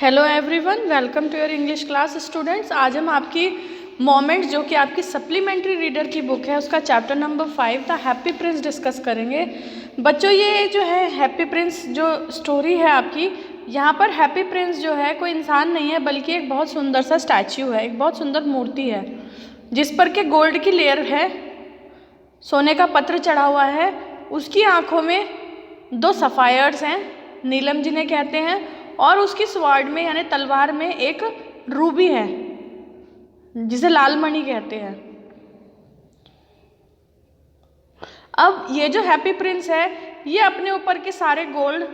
Hello everyone, welcome to your English class students. आज हम आपकी मोमेंट्स जो कि आपकी सप्लीमेंट्री रीडर की बुक है उसका chapter number 5 the happy Prince discuss करेंगे। बच्चों, ये जो है हैप्पी प्रिंस जो स्टोरी है आपकी, यहाँ पर हैप्पी प्रिंस जो है कोई इंसान नहीं है बल्कि एक बहुत सुंदर सा स्टैच्यू है, एक बहुत सुंदर मूर्ति है जिस पर के गोल्ड की लेयर है, सोने का पत्र चढ़ा हुआ है। उसकी आँखों में 2 सफ़ायर्स हैं, नीलम जिन्हें कहते हैं, और उसकी स्वार्ड में यानी तलवार में एक रूबी है जिसे लाल मणि कहते हैं। अब ये जो हैप्पी प्रिंस है ये अपने ऊपर के सारे गोल्ड,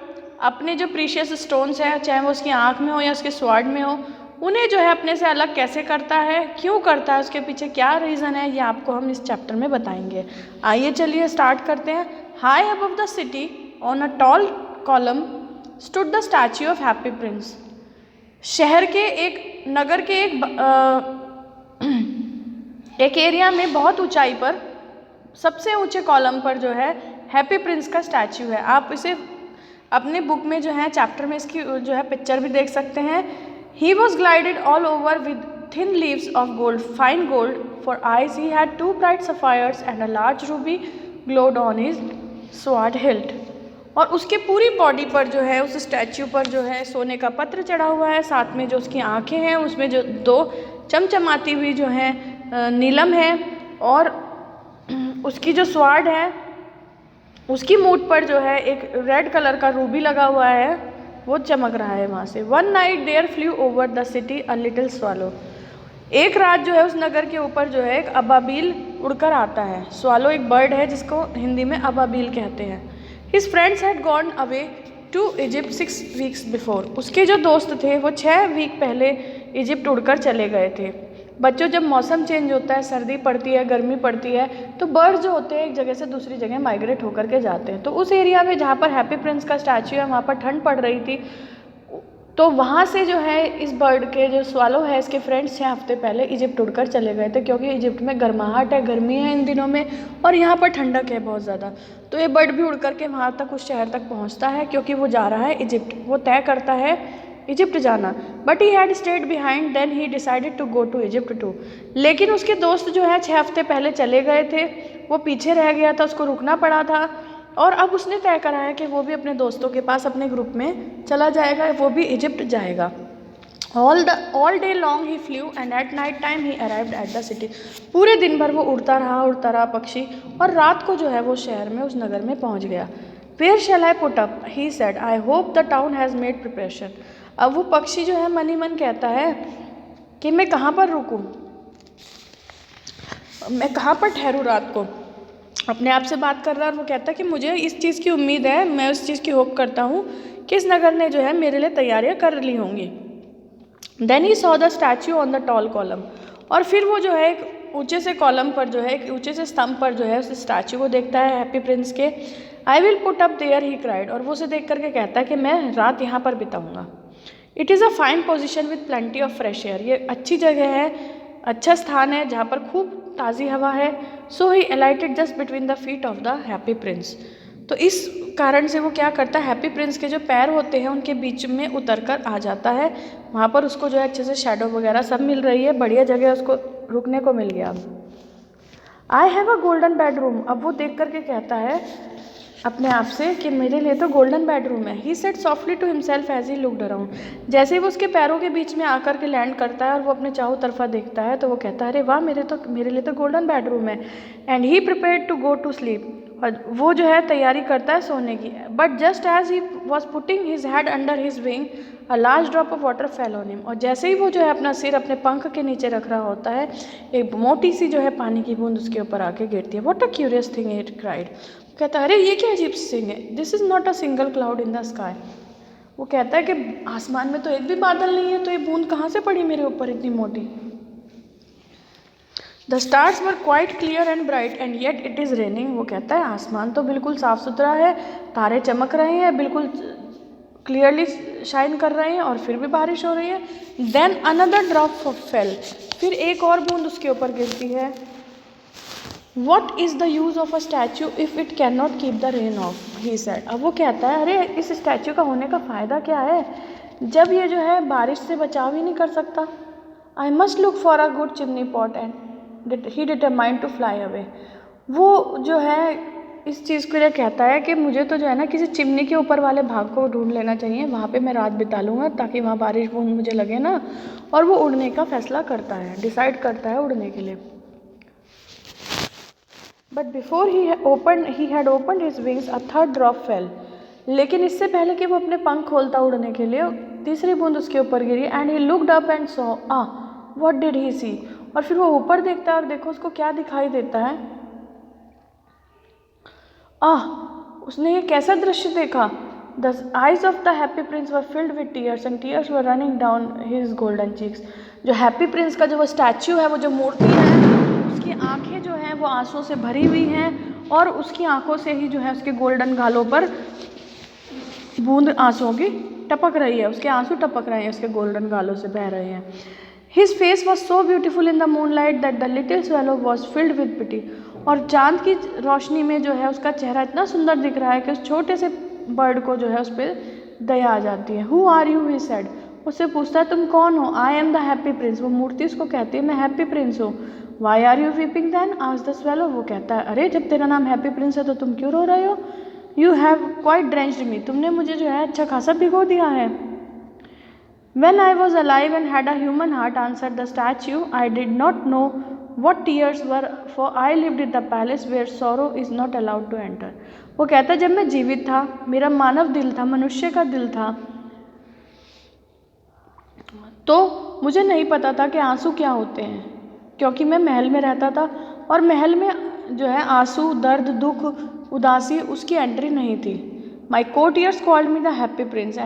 अपने जो प्रीशियस स्टोन्स हैं, चाहे वो उसकी आँख में हो या उसके स्वार्ड में हो, उन्हें जो है अपने से अलग कैसे करता है, क्यों करता है, उसके पीछे क्या रीज़न है, ये आपको हम इस चैप्टर में बताएंगे। आइए चलिए स्टार्ट करते हैं। High above the city on a tall column stood the statue of happy Prince. शहर के एक नगर के एक एरिया में बहुत ऊंचाई पर सबसे ऊंचे कॉलम पर जो है हैप्पी प्रिंस का स्टैच्यू है। आप इसे अपने बुक में जो है चैप्टर में इसकी जो है पिक्चर भी देख सकते हैं। He was glided all over with thin leaves of gold, fine gold for eyes. He had 2 bright sapphires and a large Ruby glowed on his sword hilt. और उसके पूरी बॉडी पर जो है, उस स्टैच्यू पर जो है सोने का पत्र चढ़ा हुआ है, साथ में जो उसकी आंखें हैं उसमें जो 2 चमचमाती हुई जो है नीलम है, और उसकी जो स्वार्ड है उसकी मूठ पर जो है एक रेड कलर का रूबी लगा हुआ है, वो चमक रहा है वहाँ से। One night there flew over the city a little swallow. एक रात जो है उस नगर के ऊपर जो है एक अबाबील उड़कर आता है। स्वालो एक बर्ड है जिसको हिंदी में अबाबील कहते हैं। His friends had gone away to Egypt 6 weeks before. उसके जो दोस्त थे वो 6 वीक पहले इजिप्ट उड़कर चले गए थे। बच्चों, जब मौसम चेंज होता है, सर्दी पड़ती है, गर्मी पड़ती है, तो बर्ड्स जो होते हैं एक जगह से दूसरी जगह माइग्रेट होकर के जाते हैं। तो उस एरिया में जहाँ पर हैप्पी प्रिंस का स्टैच्यू है वहाँ पर ठंड पड़ रही थी, तो वहाँ से जो है इस बर्ड के जो स्वालो है, इसके फ्रेंड्स 6 हफ्ते पहले इजिप्ट उड़कर चले गए थे, क्योंकि इजिप्ट में गर्माहट है, गर्मी है इन दिनों में, और यहाँ पर ठंडक है बहुत ज़्यादा। तो ये बर्ड भी उड़ करके वहाँ तक, उस शहर तक पहुँचता है, क्योंकि वो जा रहा है इजिप्ट, वो तय करता है इजिप्ट जाना। But he had stayed behind, then he decided to go to Egypt too. लेकिन उसके दोस्त जो है 6 हफ्ते पहले चले गए थे, वो पीछे रह गया था, उसको रुकना पड़ा था, और अब उसने तय करा है कि वो भी अपने दोस्तों के पास अपने ग्रुप में चला जाएगा, वो भी इजिप्ट जाएगा। All day long he flu and at night time he arrived at the city. पूरे दिन भर वो उड़ता रहा पक्षी, और रात को जो है वो शहर में, उस नगर में पहुंच गया। Where shall I put up, he said, I hope the town has made preparation. अब वो पक्षी जो है मन ही मन कहता है कि मैं कहाँ पर रुकूँ, मैं कहाँ पर ठहरूँ रात को। अपने आप से बात कर रहा है, और वो कहता है कि मुझे इस चीज़ की उम्मीद है, मैं उस चीज़ की होप करता हूँ कि इस नगर ने जो है मेरे लिए तैयारियाँ कर ली होंगी। Then he saw the statue on the tall column. और फिर वो जो है एक ऊंचे से कॉलम पर जो है, एक ऊंचे से स्तंभ पर जो है उस स्टैच्यू को देखता है हैप्पी प्रिंस के। I will put up there, he cried. और वो उसे देख करके कहता है कि मैं रात यहाँ पर बिताऊँगा। It is a fine position with plenty of fresh air. ये अच्छी जगह है, अच्छा स्थान है जहाँ पर खूब ताज़ी हवा है। So he alighted just between the feet of the happy Prince. तो इस कारण से वो क्या करता है, हैप्पी प्रिंस के जो पैर होते हैं उनके बीच में उतर कर आ जाता है। वहाँ पर उसको जो है अच्छे से शैडो वगैरह सब मिल रही है, बढ़िया जगह उसको रुकने को मिल गया। I have a golden bedroom. अब वो देख करके कहता है अपने आप से कि मेरे लिए तो गोल्डन बेडरूम है। He said softly to himself as he looked around. जैसे ही वो उसके पैरों के बीच में आकर के लैंड करता है और वो अपने चारों तरफा देखता है, तो वो कहता है अरे वाह, मेरे लिए तो गोल्डन बेडरूम है। And he prepared to go to sleep. और वो जो है तैयारी करता है सोने की। But just as he was putting his head under his wing a large drop of water fell on him. और जैसे ही वो जो है अपना सिर अपने पंख के नीचे रख रहा होता है, एक मोटी सी जो है पानी की बूंद उसके ऊपर आके गिरती है। What a curious thing, it cried. कहता है अरे ये क्या अजीब सी थिंग है, this is not a single cloud in the sky. वो कहता है कि आसमान में तो एक भी बादल नहीं है, तो ये बूंद कहाँ से पड़ी मेरे ऊपर इतनी मोटी। The stars were quite clear and bright and yet it is raining. वो कहता है आसमान तो बिल्कुल साफ़ सुथरा है, तारे चमक रहे हैं, बिल्कुल क्लियरली शाइन कर रहे हैं, और फिर भी बारिश हो रही है। Then another drop fell. फिर एक और बूंद उसके ऊपर गिरती है। What is the use of a statue if it cannot keep the rain off? He said. अब वो कहता है अरे इस स्टैचू का होने का फ़ायदा क्या है जब ये जो है बारिश से बचाव ही नहीं कर सकता। I must look for a good chimney pot and he determined to fly away. वो जो है इस चीज़ के लिए कहता है कि मुझे तो जो है ना किसी चिमनी के ऊपर वाले भाग को ढूंढ लेना चाहिए, वहाँ पे मैं रात बिता लूँगा ताकि वहाँ बारिश बूंद मुझे लगे ना। और वो उड़ने का फैसला करता है, डिसाइड करता है उड़ने के लिए। But before he had opened his wings a third drop fail. लेकिन इससे पहले कि वो अपने पंख खोलता उड़ने के लिए, तीसरी बूंद उसके ऊपर गिरी। And he looked up and saw what did he see. और फिर वो ऊपर देखता है और देखो उसको क्या दिखाई देता है। उसने ये कैसा दृश्य देखा। The eyes of the happy Prince were filled with tears and tears were running down his golden cheeks. जो हैप्पी प्रिंस का जो वो स्टैच्यू है, वो जो मूर्ति है, उसकी आंखें जो हैं वो आंसुओं से भरी हुई हैं और उसकी आंखों से ही जो है उसके गोल्डन गालों पर बूंद आंसुओं की टपक रही है। उसके आंसू टपक रहे हैं, उसके गोल्डन गालों से बह रहे हैं। His face was so beautiful in the moonlight that the little swallow was filled with pity. और चांद की रोशनी में जो है उसका चेहरा इतना सुंदर दिख रहा है कि उस छोटे से बर्ड को जो है उस पर दया आ जाती है। Who are you, he said. उससे पूछता है तुम कौन हो। I am the happy prince. वो मूर्ति उसको कहती है मैं हैप्पी प्रिंस हूँ। Why are you weeping then, asked the swallow. वो कहता है अरे जब तेरा नाम हैप्पी प्रिंस है तो तुम क्यों रो रहे हो। यू हैव क्वाइट ड्रेंच्ड मी। तुमने मुझे जो है अच्छा खासा भिगो दिया है। When I was alive and had a human heart, answered the statue, I did not know what tears were, for I lived in the palace where sorrow is not allowed to enter. वो कहता है जब मैं जीवित था, मेरा मानव दिल था, मनुष्य का दिल था, तो मुझे नहीं पता था कि आंसू क्या होते हैं, क्योंकि मैं महल में रहता था और महल में जो है आंसू, दर्द, दुख, उदासी उसकी एंट्री नहीं थी। My courtiers called me the happy prince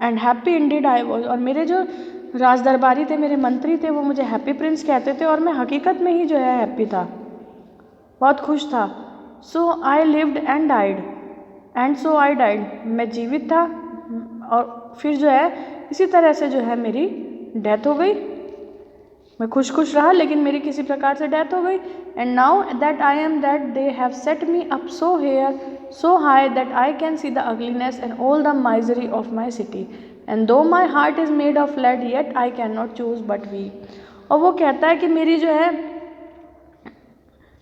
and happy indeed I was। और मेरे जो राज दरबारी थे, मेरे मंत्री थे, वो मुझे हैप्पी प्रिंस कहते थे और मैं हकीकत में ही जो है हैप्पी था, बहुत खुश था। So I lived and died and so I died. मैं जीवित था और फिर जो है इसी तरह से जो है मेरी डेथ हो गई। मैं खुश रहा लेकिन मेरी किसी प्रकार से डेथ हो गई। And now that I am that they have set me up so here so high that I can see the ugliness and all the misery of my city and though my heart is made of lead yet I can not choose but weep. और वो कहता है कि मेरी जो है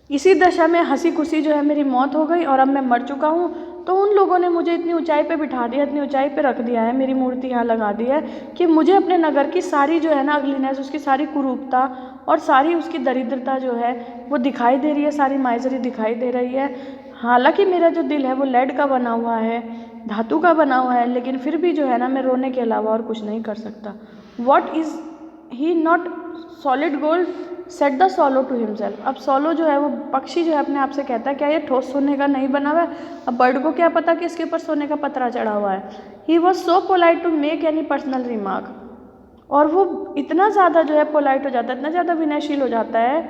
इसी दशा में हंसी खुशी जो है मेरी मौत हो गई और अब मैं मर चुका हूँ, तो उन लोगों ने मुझे इतनी ऊंचाई पे बिठा दिया, इतनी ऊंचाई पे रख दिया है, मेरी मूर्ति यहाँ लगा दी है कि मुझे अपने नगर की सारी जो है ना अगलीनेस, उसकी सारी कुरूपता और सारी उसकी दरिद्रता जो है वो दिखाई दे रही है, सारी माइजरी दिखाई दे रही है। हालांकि मेरा जो दिल है वो लेड का बना हुआ है, धातु का बना हुआ है, लेकिन फिर भी जो है ना मैं रोने के अलावा और कुछ नहीं कर सकता। What is he not solid gold, said the swallow to himself. अब सोलो जो है वो पक्षी जो है अपने आप से कहता है क्या ये ठोस सोने का नहीं बना हुआ है। अब बर्ड को क्या पता कि इसके ऊपर सोने का पतरा चढ़ा हुआ है। He was so polite to make any personal remark. और वो इतना ज़्यादा जो है पोलाइट हो जाता है, इतना ज़्यादा विनयशील हो जाता है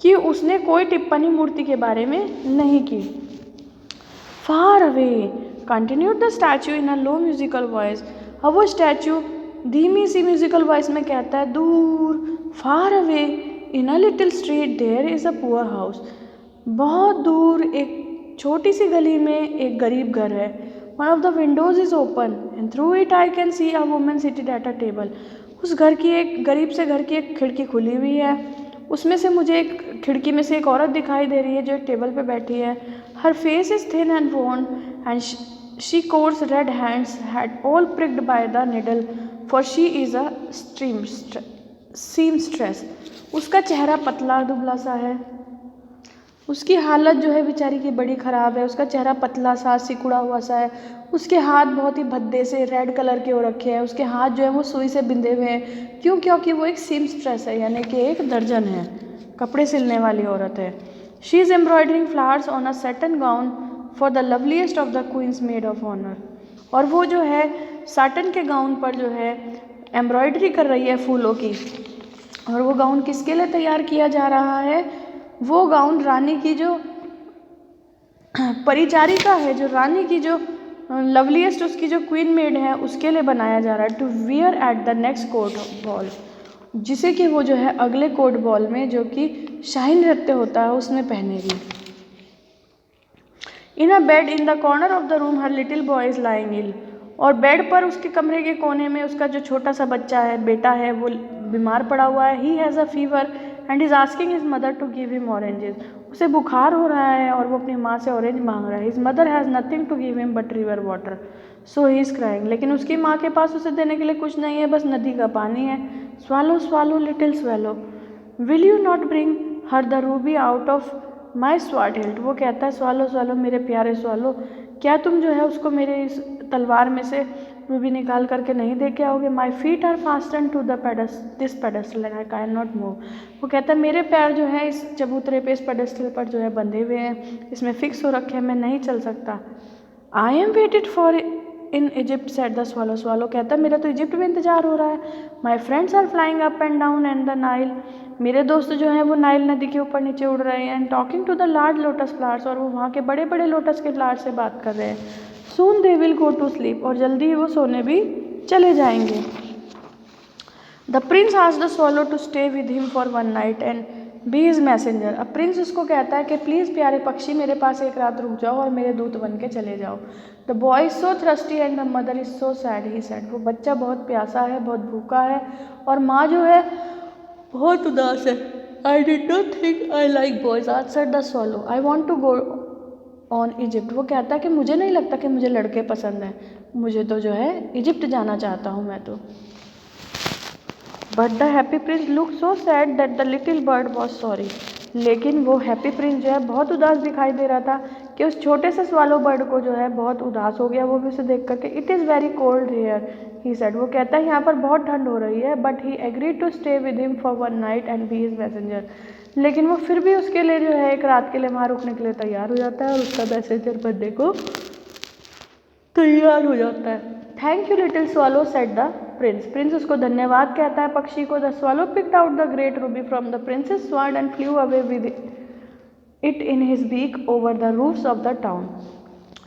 कि उसने कोई टिप्पणी मूर्ति के बारे में नहीं की। Far away continued the statue in a low musical voice. अब वो स्टैचू धीमी सी म्यूजिकल वॉइस में कहता है दूर, far away in a little street there is a poor house. बहुत दूर एक छोटी सी गली में एक गरीब घर है। One of the Windows is open and through it I can C a woman seated at a table. उस घर की एक गरीब से घर की एक खिड़की खुली हुई है, उसमें से मुझे एक खिड़की में से एक औरत दिखाई दे रही है जो एक टेबल पे बैठी है। Her face is thin and worn and she coarse red hands had all pricked by the needle for she is a seamstress. उसका चेहरा पतला दुबला सा है, उसकी हालत जो है बेचारी की बड़ी ख़राब है। उसका चेहरा पतला सा सिकुड़ा हुआ सा है, उसके हाथ बहुत ही भद्दे से रेड कलर के हो रखे हैं। उसके हाथ जो है वो सुई से बिंधे हुए हैं। क्यों? क्योंकि वो एक सीमस्ट्रेस है, यानी कि एक दर्जन है, कपड़े सिलने वाली औरत है। She is embroidering flowers on a satin gown for the loveliest of the queen's maid of honour. और वो जो है साटन के गाउन पर जो है एम्ब्रॉयडरी कर रही है फूलों की। और वो गाउन किसके लिए तैयार किया जा रहा है? वो गाउन रानी की जो परिचारिका है, जो रानी की जो लवलीएस्ट उसकी जो क्वीन मेड है, उसके लिए बनाया जा रहा है। To wear at the next court ball, जिसे कि वो जो है अगले कोर्ट बॉल में, जो कि शाही नृत्य होता है, उसमें पहनेगी। In a bed in the corner of the room her little boy is lying ill. और बेड पर उसके कमरे के कोने में उसका जो छोटा सा बच्चा है, बेटा है, वो बीमार पड़ा हुआ है। He has a fever and is asking his mother to give him oranges. उसे बुखार हो रहा है और वो अपनी माँ से ऑरेंज मांग रहा है। His mother has nothing to give him but river water so he is crying. लेकिन उसकी माँ के पास उसे देने के लिए कुछ नहीं है, बस नदी का पानी है। Swallow swallow little swallow will you not bring her the Ruby out of my स्वाड hilt. वो कहता है स्वालो स्वालो मेरे प्यारे स्वालो, क्या तुम जो है उसको मेरे इस तलवार में से रूबी निकाल करके नहीं दे के आओगे। My feet are fasten to the this pedestal and I can not move. वो कहता है मेरे पैर जो है इस चबूतरे पे, इस पेडेस्टल पर जो है बंधे हुए हैं, इसमें फिक्स हो रखे हैं, मैं नहीं चल सकता। I am waited for in Egypt set the swallow. Swallow कहता है मेरा तो इजिप्ट में इंतजार हो रहा है। My friends are flying up and down and the Nile. मेरे दोस्त जो हैं वो नाइल नदी के ऊपर नीचे उड़ रहे हैं। And talking to the large lotus flowers, और वो वहाँ के बड़े बड़े लोटस के फ्लावर से बात कर रहे हैं। Soon they will go to sleep, और जल्दी ही वो सोने भी चले जाएंगे। The prince asked the swallow to stay with him for one night and be his messenger. अब प्रिंस उसको कहता है कि प्लीज़ प्यारे पक्षी मेरे पास एक रात रुक जाओ और मेरे दूत बन के चले जाओ। The boy is so thirsty and the mother is so sad he said. वो बच्चा बहुत प्यासा है, बहुत भूखा है, और माँ जो है बहुत उदास है। I did not think I like boys answered the swallow, I want to go on Egypt. वो कहता है कि मुझे नहीं लगता कि मुझे लड़के पसंद हैं, मुझे तो जो है इजिप्ट जाना चाहता हूँ मैं तो। But the happy Prince look so sad that the little bird was sorry. लेकिन वो हैप्पी प्रिंस जो है बहुत उदास दिखाई दे रहा था कि उस छोटे से स्वालो बर्ड को जो है बहुत उदास हो गया वो भी उसे देख करके। It is very cold here he said. वो कहता है यहाँ पर बहुत ठंड हो रही है। But he agreed to stay with him for one night and be his messenger. लेकिन वो फिर भी उसके लिए जो है एक रात के लिए वहाँ रुकने के लिए तैयार हो जाता है और उसका मैसेंजर बनने को तैयार हो जाता है। Thank you little swallow said the prince. Prince उसको धन्यवाद कहता है पक्षी को। The swallow picked out the great ruby from the prince's sword and flew away with it in his beak over the roofs of the town.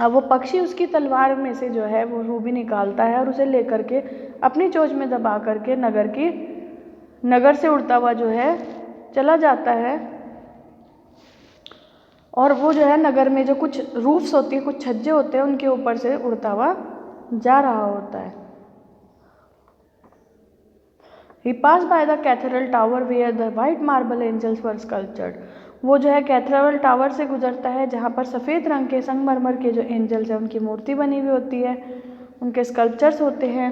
अब वो पक्षी उसकी तलवार में से जो है वो रूबी निकालता है और उसे लेकर के अपनी चोंच में दबा करके नगर से उड़ता हुआ जो है चला जाता है। और वो जो है नगर में जो कुछ रूफ्स होती है, कुछ छज्जे होते हैं, उनके ऊपर से उड़ता हुआ जा रहा होता है। He passed by the cathedral tower where the white marble angels were sculptured. वो जो है कैथेड्रल टावर से गुजरता है जहाँ पर सफ़ेद रंग के संगमरमर के जो एंजल्स हैं उनकी मूर्ति बनी हुई होती है, उनके स्कल्पचर्स होते हैं।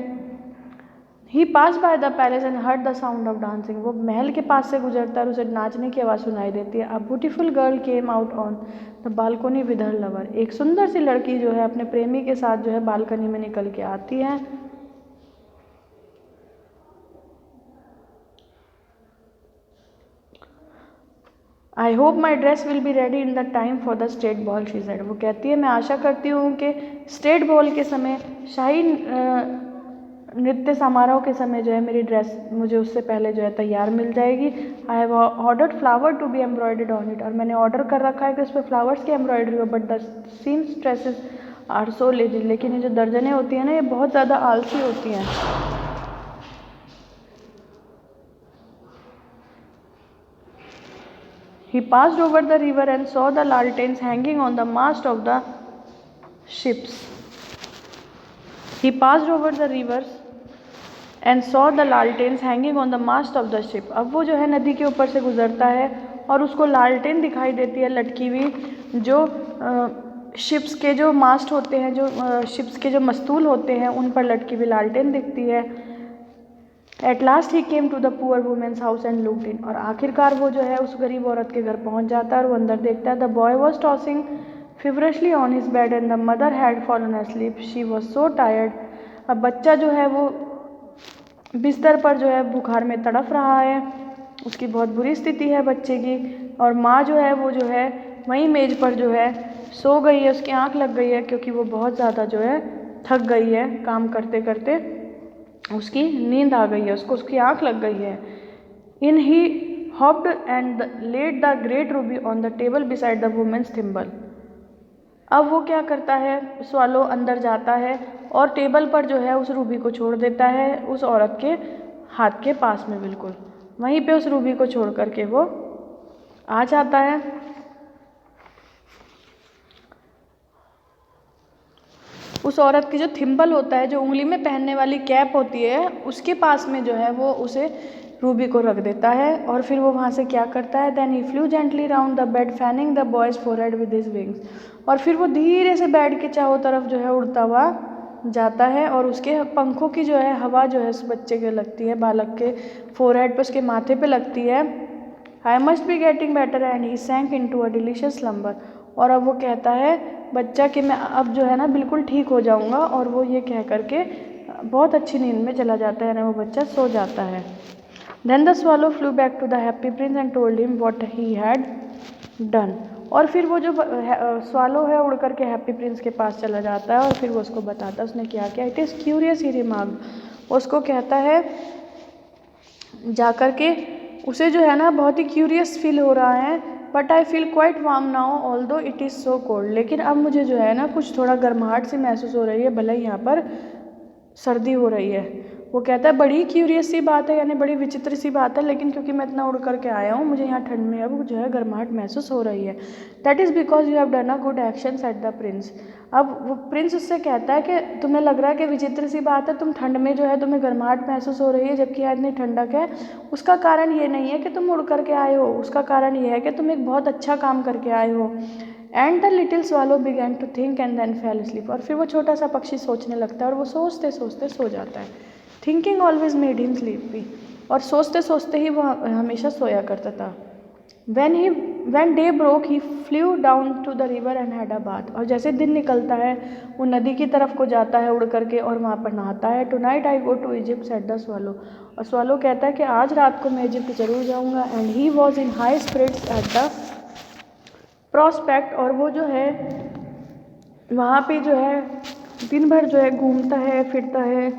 He passed by the palace and heard the sound of dancing. वो महल के पास से गुजरता है और उसे नाचने की आवाज़ सुनाई देती है। A beautiful girl came out on the balcony with her lover. एक सुंदर सी लड़की जो है अपने प्रेमी के साथ जो है बालकनी में निकल के आती है। I hope my dress will be ready in the time for the state ball she said. वो कहती है मैं आशा करती हूँ कि स्टेट बॉल के समय, शाही नृत्य समारोह के समय जो है मेरी ड्रेस मुझे उससे पहले जो है तैयार मिल जाएगी। I have ordered flower to be embroidered on it. और मैंने ऑर्डर कर रखा है कि उस पर फ्लावर्स की एम्ब्रॉयडरी हो। But the seams dresses are so lazy. लेकिन ये जो दर्जनें होती हैं ना ये बहुत ज़्यादा आलसी होती हैं। He passed over the river and saw the lanterns hanging on the mast of the ships. He passed over the rivers and saw the lanterns hanging on the mast of the ship. अब वो जो है नदी के ऊपर से गुजरता है और उसको लालटेन दिखाई देती है लटकी हुई, जो शिप्स के जो मास्ट होते हैं, जो शिप्स के जो मस्तूल होते हैं उन पर लटकी हुई लालटेन दिखती है। At last he came to the poor woman's house and looked in. और आखिरकार वो जो है उस गरीब औरत के घर पहुंच जाता है और वो अंदर देखता है। The boy was tossing feverishly on his bed and the mother had fallen asleep. She was so tired. अब बच्चा जो है वो बिस्तर पर जो है बुखार में तड़फ रहा है, उसकी बहुत बुरी स्थिति है बच्चे की। और माँ जो है वो जो है वहीं मेज पर जो है सो गई है, उसकी आँख लग गई है क्योंकि वो बहुत ज़्यादा जो है थक गई है, काम करते करते उसकी नींद आ गई है, उसकी आँख लग गई है। In he hopped and laid the great ruby on the table beside the woman's thimble. अब वो क्या करता है, स्वालो अंदर जाता है और टेबल पर जो है उस रूबी को छोड़ देता है उस औरत के हाथ के पास में, बिल्कुल वहीं पे उस रूबी को छोड़ करके वो आ जाता है। उस औरत की जो थिम्बल होता है, जो उंगली में पहनने वाली कैप होती है, उसके पास में जो है वो उसे रूबी को रख देता है। और फिर वो वहाँ से क्या करता है, then he flew gently round the bed fanning the boy's forehead with his wings. और फिर वो धीरे से बेड के चारों तरफ जो है उड़ता हुआ जाता है और उसके पंखों की जो है हवा जो है उस बच्चे के लगती है, बालक के फोरहेड पे, उसके माथे पे लगती है। I must be getting better and he sank into a delicious slumber. और अब वो कहता है बच्चा कि मैं अब जो है ना बिल्कुल ठीक हो जाऊँगा, और वो ये कह करके बहुत अच्छी नींद में चला जाता है, ना वो बच्चा सो जाता है। Then the swallow flew back to the happy prince and told him what he had done. और फिर वो जो स्वालो है उड़ करके हैप्पी प्रिंस के पास चला जाता है और फिर वो उसको बताता है उसने क्या किया। It is curious he remark. उसको कहता है जा कर के, उसे जो है ना बहुत ही क्यूरियस फील हो रहा है, but I feel quite warm now although it is so cold. लेकिन अब मुझे जो है ना कुछ थोड़ा गर्माहट सी महसूस हो रही है, भले ही यहाँ पर सर्दी हो रही है। वो कहता है बड़ी क्यूरियस सी बात है, यानी बड़ी विचित्र सी बात है, लेकिन क्योंकि मैं इतना उड़ करके आया हूँ, मुझे यहाँ ठंड में अब जो है गर्माहट महसूस हो रही है। That is because you have done a good action said the Prince. अब वो प्रिंस उससे कहता है कि तुम्हें लग रहा है कि विचित्र सी बात है, तुम ठंड में जो है तुम्हें गर्माहट महसूस हो रही है जबकि यहाँ इतनी ठंडक है। उसका कारण ये नहीं है कि तुम उड़ करके आए हो, उसका कारण ये है कि तुम एक बहुत अच्छा काम करके आए हो। And the little swallow began to think and then fell asleep। और फिर वो छोटा सा पक्षी सोचने लगता है और वो सोचते सोचते सो जाता है। Thinking always made him sleepy. और सोचते सोचते ही वो हमेशा सोया करता था। when day broke he flew down to the river and had a bath। और जैसे दिन निकलता है वो नदी की तरफ को जाता है उड़ करके और वहाँ पर नहाता है। tonight I go to Egypt said the swallow। और swallow कहता है कि आज रात को मैं इजिप्ट ज़रूर जाऊँगा। and he was in high spirits at the prospect। और वो जो है वहाँ पे जो है दिन भर जो है घूमता है फिरता है,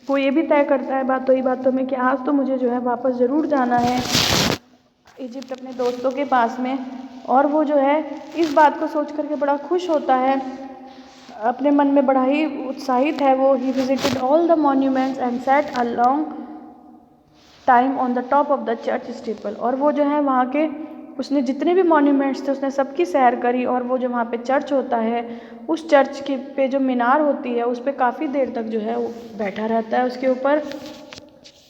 वो ये भी तय करता है बातों ही बातों में कि आज तो मुझे जो है वापस ज़रूर जाना है इजिप्ट अपने दोस्तों के पास में। और वो जो है इस बात को सोच करके बड़ा खुश होता है, अपने मन में बड़ा ही उत्साहित है वो। He visited all the monuments and set a long time on the top of the church steeple. और वो जो है वहाँ के उसने जितने भी मॉन्यूमेंट्स थे उसने सबकी सैर करी, और वो जो वहाँ पे चर्च होता है उस चर्च के पे जो मीनार होती है उस पे काफ़ी देर तक जो है वो बैठा रहता है उसके ऊपर।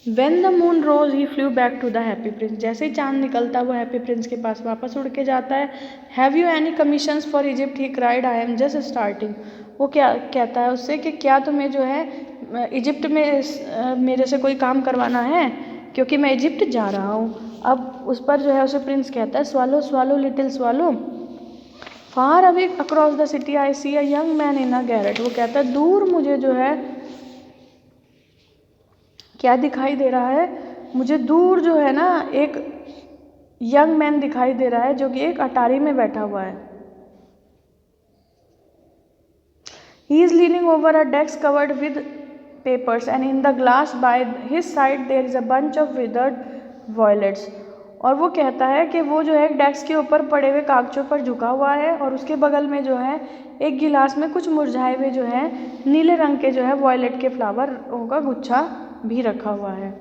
When the moon rose he flew back to the happy prince। जैसे ही चांद निकलता वो हैप्पी प्रिंस के पास वापस उड़ के जाता है। Have you any commissions for Egypt he cried I am just starting। वो क्या कहता है उससे कि क्या तुम्हें जो है इजिप्ट में मेरे से कोई काम करवाना है, क्योंकि मैं इजिप्ट जा रहा हूँ। अब उस पर जो है उसे प्रिंस कहता है swallow swallow little swallow far away across the city I see a young man in a garret. वो कहता है दूर मुझे जो है क्या दिखाई दे रहा है, मुझे दूर जो है ना एक यंग मैन दिखाई दे रहा है जो कि एक अटारी में बैठा हुआ है। He is leaning over a desk covered with papers and in the glass by his side there is a bunch of withered violets. और वो कहता है कि वो जो है एक डेस्क के ऊपर पड़े हुए कागजों पर झुका हुआ है और उसके बगल में जो है एक गिलास में कुछ मुरझाए हुए जो है नीले रंग के जो है वॉयलेट के फ्लावरों का गुच्छा भी रखा हुआ है।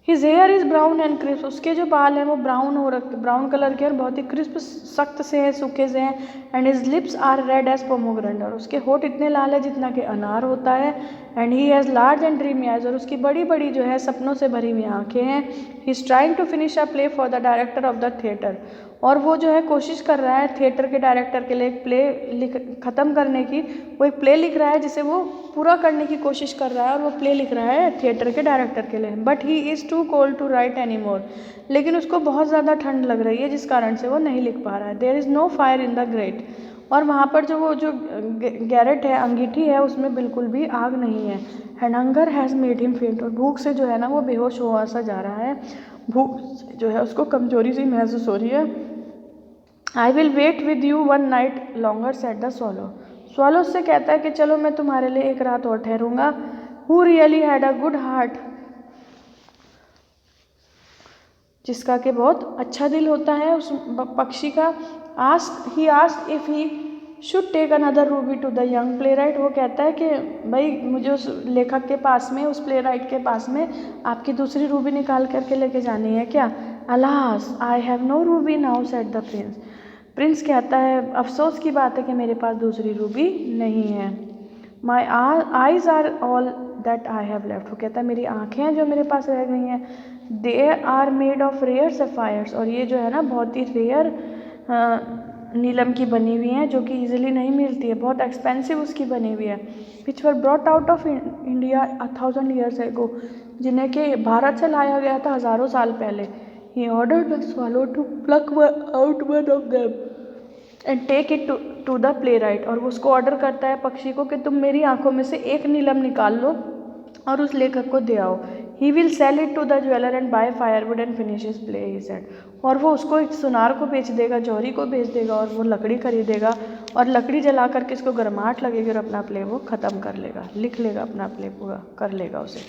His here is brown and crisp. उसके जो बाल हैं वो ब्राउन कलर के और बहुत ही क्रिस्प सख्त से हैं, सूखे से हैं। And his lips are red as pomegranate. और उसके होठ इतने लाल है जितना कि अनार होता है। And he has large and dreamy eyes. और उसकी बड़ी बड़ी जो है सपनों से भरी हुई आँखें हैं। He is trying to finish a play for the director of the theatre. और वो जो है कोशिश कर रहा है थिएटर के डायरेक्टर के लिए एक प्ले ख़त्म करने की। वो एक प्ले लिख रहा है जिसे वो पूरा करने की कोशिश कर रहा है, और वो प्ले लिख रहा है थिएटर के डायरेक्टर के लिए। But he is too cold to write any more. लेकिन उसको बहुत ज़्यादा ठंड लग रही है जिस कारण से वो नहीं लिख पा रहा है। There is no fire in the grate. और वहाँ पर जो वो जो गैरेट है, अंगीठी है, उसमें बिल्कुल भी आग नहीं है। And hunger has made him फेंट। और भूख से जो है ना वो बेहोश हुआ सा जा रहा है, भूख जो है उसको कमजोरी सी महसूस हो रही है। I will wait with you one night longer said the swallow. Swallow उससे कहता है कि चलो मैं तुम्हारे लिए एक रात और ठहरूंगा। Who really had a good heart. जिसका कि बहुत अच्छा दिल होता है उस पक्षी का। He asked if he should take another ruby to the young playwright. वो कहता है कि भाई मुझे उस लेखक के पास में, उस प्ले राइट के पास में आपकी दूसरी रूबी निकाल करके लेके जानी है क्या। Alas I have no ruby now said the prince. Prince कहता है अफसोस की बात है कि मेरे पास दूसरी रूबी नहीं है। My eyes are all that I have left, वो कहता है मेरी आँखें हैं जो मेरे पास रह गई हैं। They are made of rare sapphires, और ये जो है ना बहुत ही रेयर नीलम की बनी हुई हैं, जो कि ईजिली नहीं मिलती है, बहुत एक्सपेंसिव उसकी बनी हुई है। Which were brought out of India 1000 years ago, जिन्हें कि भारत से लाया गया था हज़ारों साल पहले। He ordered the swallow to pluck out one of them and take it to the playwright, और वो उसको ऑर्डर करता है पक्षी को कि तुम मेरी आंखों में से एक नीलम निकाल लो और उस लेखक को दे आओ। He will sell it to the jeweler and buy firewood and finish his play, he said. और वो उसको एक सुनार को बेच देगा, जौहरी को बेच देगा, और वो लकड़ी खरीदेगा और लकड़ी जला करके इसको गर्माहट लगेगी और अपना प्ले वो ख़त्म कर लेगा, लिख लेगा अपना प्ले पूरा कर लेगा उसे।